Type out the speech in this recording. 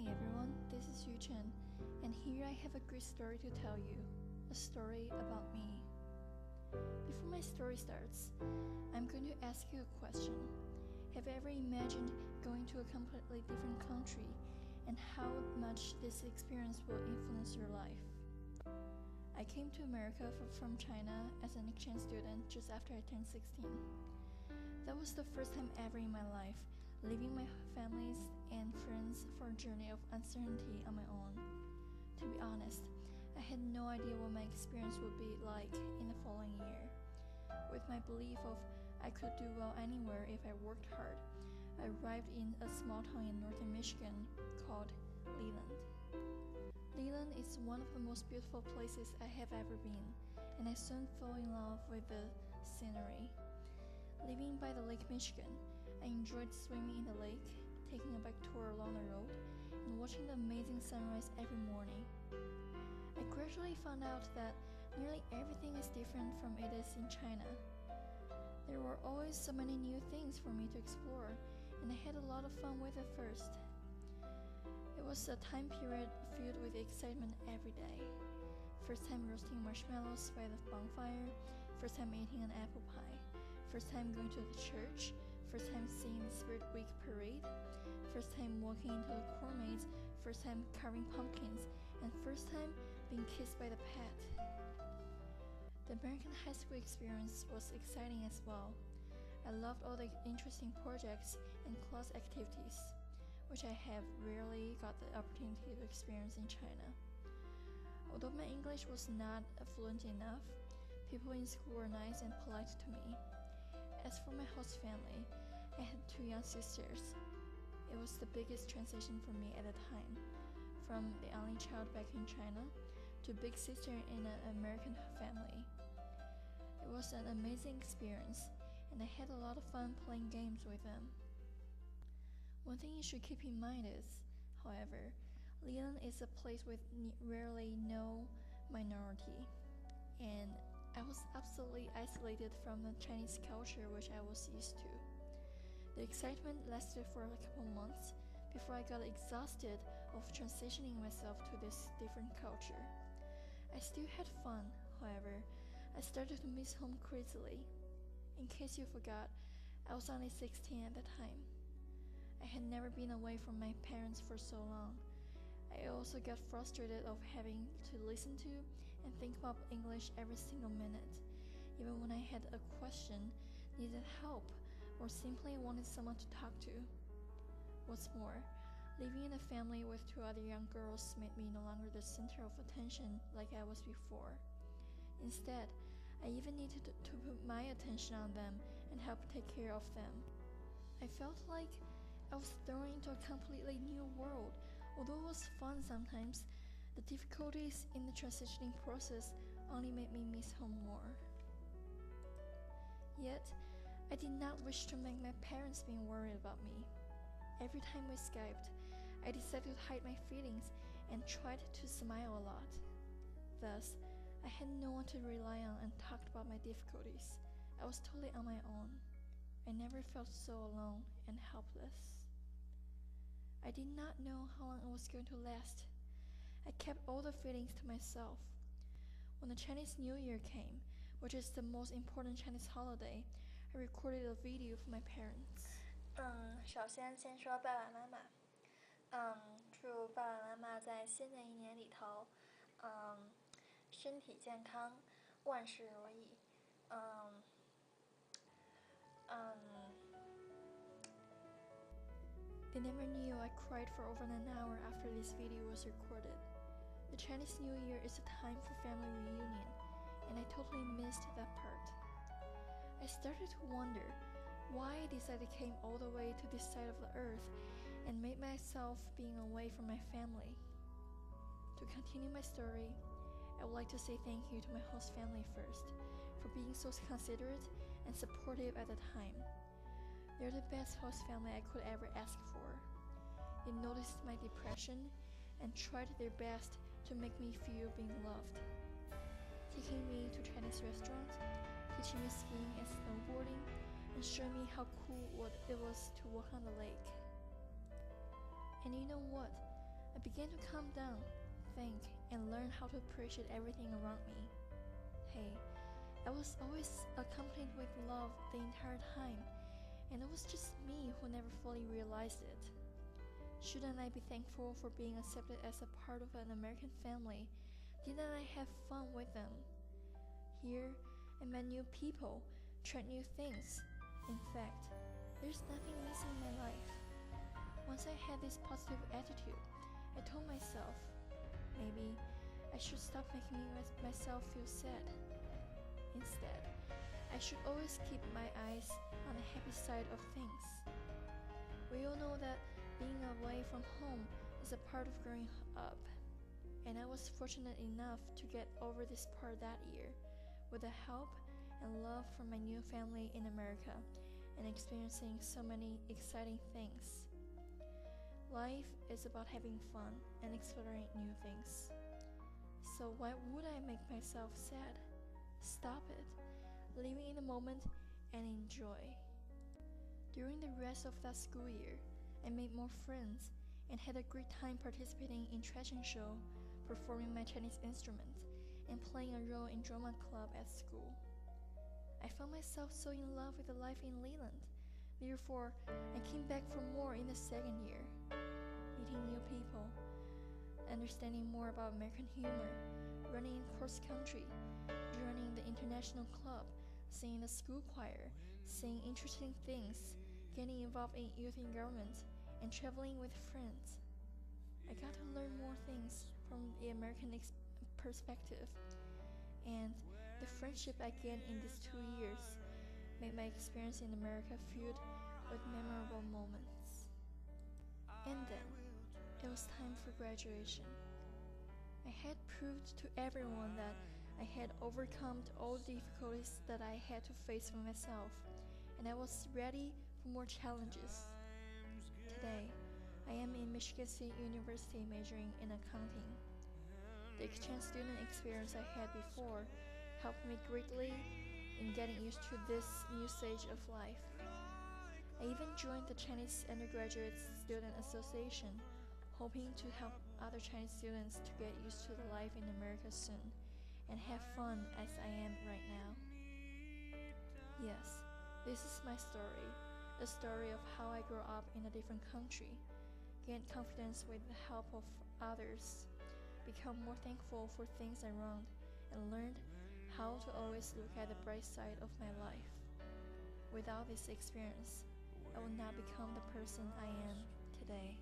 everyone, this is Yu Chen, and here I have a great story to tell you, a story about me. Before my story starts, I'm going to ask you a question. Have you ever imagined going to a completely different country and how much this experience will influence your life? I came to America from China as an exchange student just after I turned 16. That was the first time ever in my life leaving my families and friends for a journey of uncertainty on my own. To be honest, I had no idea what my experience would be like in the following year. With my belief of I could do well anywhere if I worked hard, I arrived in a small town in northern Michigan called Leland. Leland is one of the most beautiful places I have ever been, and I soon fell in love with the scenery. Living by the Lake Michigan, I enjoyed swimming in the lake, taking a bike tour along the road, and watching the amazing sunrise every morning. I gradually found out that nearly everything is different from it is in China. There were always so many new things for me to explore, and I had a lot of fun with it first. It was a time period filled with excitement every day. First time roasting marshmallows by the bonfire, first time eating an apple pie, first time going to the church, first time seeing the Spirit Week parade, first time walking into the corn maze, first time carving pumpkins, and first time being kissed by the pet. The American high school experience was exciting as well. I loved all the interesting projects and class activities, which I have rarely got the opportunity to experience in China. Although my English was not fluent enough, people in school were nice and polite to me. As for my host family, I had two young sisters. It was the biggest transition for me at the time, from the only child back in China to big sister in an American family. It was an amazing experience, and I had a lot of fun playing games with them. One thing you should keep in mind is, however, Leland is a place with rarely no minority, and I was absolutely isolated from the Chinese culture which I was used to. The excitement lasted for a couple months before I got exhausted of transitioning myself to this different culture. I still had fun, however, I started to miss home crazily. In case you forgot, I was only 16 at the time. I had never been away from my parents for so long. I also got frustrated of having to listen to and think about English every single minute, even when I had a question, needed help, or simply wanted someone to talk to. What's more, living in a family with two other young girls made me no longer the center of attention like I was before. Instead, I even needed to put my attention on them and help take care of them. I felt like I was thrown into a completely new world. Although it was fun sometimes, the difficulties in the transitioning process only made me miss home more. Yet, I did not wish to make my parents being worried about me. Every time we Skyped, I decided to hide my feelings and tried to smile a lot. Thus, I had no one to rely on and talked about my difficulties. I was totally on my own. I never felt so alone and helpless. I did not know how long it was going to last. I kept all the feelings to myself. When the Chinese New Year came, which is the most important Chinese holiday, I recorded a video for my parents. 首先说爸爸妈妈，祝爸爸妈妈在新的一年里头，身体健康，万事如意，They never knew I cried for over an hour after this video was recorded. The Chinese New Year is a time for family reunion, and I totally missed that part. I started to wonder why I decided came all the way to this side of the earth and made myself being away from my family. To continue my story, I would like to say thank you to my host family first for being so considerate and supportive at the time. They're the best host family I could ever ask for. They noticed my depression and tried their best to make me feel being loved. Taking me to Chinese restaurants, teaching me skiing and snowboarding, and showing me how cool it was to walk on the lake. And you know what? I began to calm down, think, and learn how to appreciate everything around me. Hey, I was always accompanied with love the entire time, and it was just me who never fully realized it. Shouldn't I be thankful for being accepted as a part of an American family? Didn't I have fun with them? Here, I met new people, tried new things. In fact, there's nothing missing in my life. Once I had this positive attitude, I told myself, maybe I should stop making myself feel sad. Instead, I should always keep my eyes on the happy side of things. We all know that being away from home is a part of growing up, and I was fortunate enough to get over this part that year with the help and love from my new family in America and experiencing so many exciting things. Life is about having fun and exploring new things. So why would I make myself sad? Stop it. Living in the moment and enjoy. During the rest of that school year, I made more friends and had a great time participating in Treasure Show, performing my Chinese instrument, and playing a role in drama club at school. I found myself so in love with the life in Leland. Therefore, I came back for more in the second year, meeting new people, understanding more about American humor, running in cross country, joining the international club, singing the school choir, saying interesting things, getting involved in youth government, and traveling with friends. I got to learn more things from the American perspective, and the friendship I gained in these 2 years made my experience in America filled with memorable moments. And then, it was time for graduation. I had proved to everyone that I had overcome all the difficulties that I had to face for myself, and I was ready for more challenges. Today, I am in Michigan State University majoring in accounting. The exchange student experience I had before helped me greatly in getting used to this new stage of life. I even joined the Chinese Undergraduate Student Association, hoping to help other Chinese students to get used to the life in America soon and have fun as I am right now. Yes, this is my story, a story of how I grew up in a different country, gained confidence with the help of others, become more thankful for things around, and learned how to always look at the bright side of my life. Without this experience, I would not become the person I am today.